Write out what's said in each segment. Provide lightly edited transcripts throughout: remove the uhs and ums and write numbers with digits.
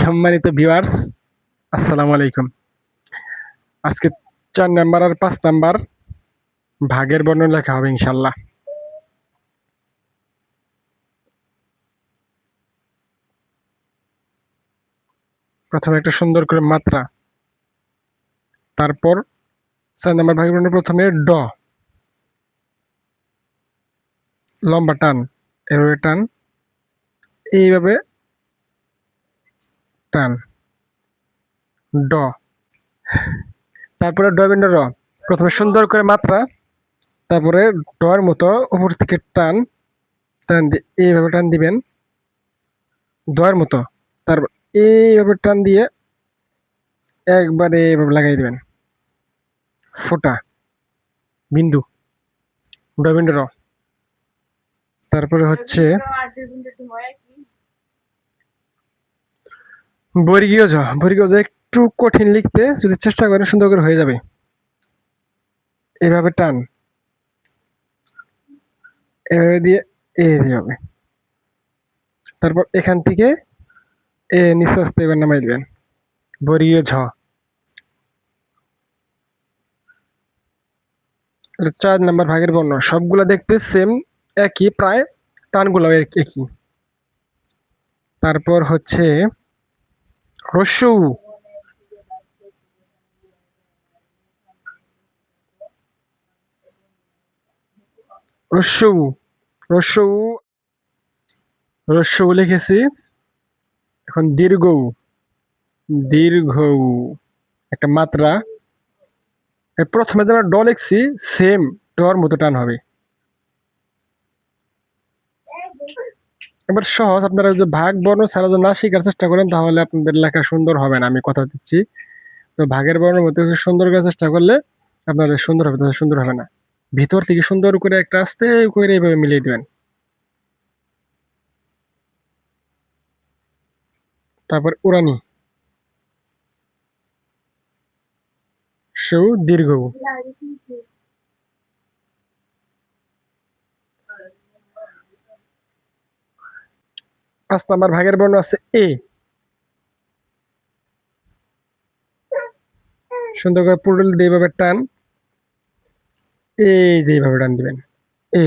সম্মানিত ভিউয়ার্স, আসসালামু আলাইকুম। আজকে 4 নাম্বার আর 5 নাম্বার ভাগের বর্ণ লেখা হবে ইনশাআল্লাহ। প্রথমে একটা সুন্দর করে মাত্রা, তারপর 4 নাম্বার ভাগের বর্ণ প্রথমে ড, লম্বা টান, এভাবে টান, এইভাবে টান, ড, তারপরে ড বিন্দু র। প্রথমে সুন্দর করে মাত্রা, তারপরে ডর মতো উপর থেকে টান, টান দিয়ে এইভাবে টান দিবেন ডয়ের মতো, তারপর এইভাবে টান দিয়ে একবারে এইভাবে লাগাই দিবেন ফোঁটা বিন্দু, ড বিন্দু র। তারপরে হচ্ছে বর্গীয় জ। বর্গীয় জ একটু কঠিন লিখতে, যদি চেষ্টা করেন সুন্দর করে হয়ে যাবে। এভাবে টান, এভাবে দিয়ে এইভাবে, তারপর এখান থেকে নিচে আসতে এবার নামাই দিবেন বর্গীয় ঝ। 4 নাম্বার ভাগের বর্ণ সবগুলা দেখতে সেম, একই প্রায়, টানগুলো একই। তারপর হচ্ছে হ্রস্ব উ। হ্রস্ব উ, হ্রস্ব উ, হ্রস্ব উ লিখেছি। এখন দীর্ঘ উ, দীর্ঘ উ, একটা মাত্রা। প্রথমে যে আমরা ড লিখছি সেম ডর মতো টান হবে। এবার সহজ, আপনারা যদি ভাগ বর্ণ ছাড়া যদি না শেখার চেষ্টা করেন তাহলে আপনাদের লেখা সুন্দর হবে না, আমি কথা দিচ্ছি। তো ভাগের বর্ণের মধ্যে সুন্দর করার চেষ্টা করলে আপনাদের সুন্দর হবে, তাহলে সুন্দর হবে না। ভিতর থেকে সুন্দর করে একটা আস্তে করে এইভাবে মিলিয়ে দিবেন। তারপর উড়ানি, সু দীর্ঘ উ। 5 নাম্বার ভাগের বর্ণ আছে এ। সুন্দর করে পুরুল দিয়ে এইভাবে টান, এই যে এইভাবে টান দিবেন। এ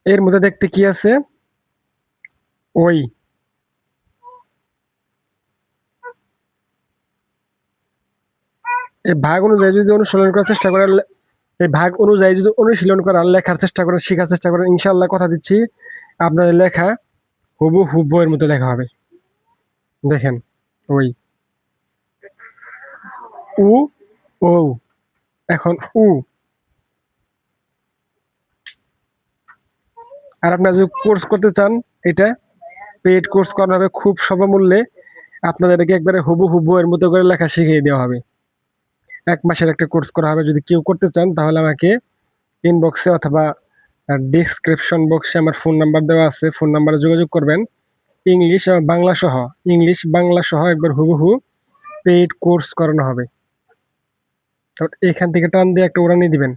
এর মধ্যে দেখতে কি আছে? ওই। এই ভাগ অনুযায়ী যদি অনুশীলন করার চেষ্টা করেন, এই ভাগ অনুযায়ী যদি অনুশীলন করার লেখার চেষ্টা করেন, শেখার চেষ্টা করেন, ইনশাআল্লাহ কথা দিচ্ছি আপনাদের লেখা হুবহু বইয়ের মতো লেখা হবে। দেখেন, ওই উ ও, এখন উ। আর আপনারা যদি কোর্স করতে চান, এটা পেইড কোর্স করা হবে খুব স্বল্পমূল্যে। আপনাদেরকে একবারে হুবহু বইয়ের মতো করে লেখা শিখিয়ে দেওয়া হবে। 1 মাসের একটা কোর্স করা হবে। যদি কেউ করতে চান তাহলে আমাকে ইনবক্সে অথবা ডিসক্রিপশন বক্সে আমার ফোন নাম্বার দেওয়া আছে, ফোন নাম্বারে যোগাযোগ করবেন। ইংলিশ এবং বাংলা সহ, ইংলিশ বাংলা সহ একবার হুবহু পেইড কোর্স করানো হবে। এখান থেকে টান দিয়ে একটা উড়ানি দিবেন।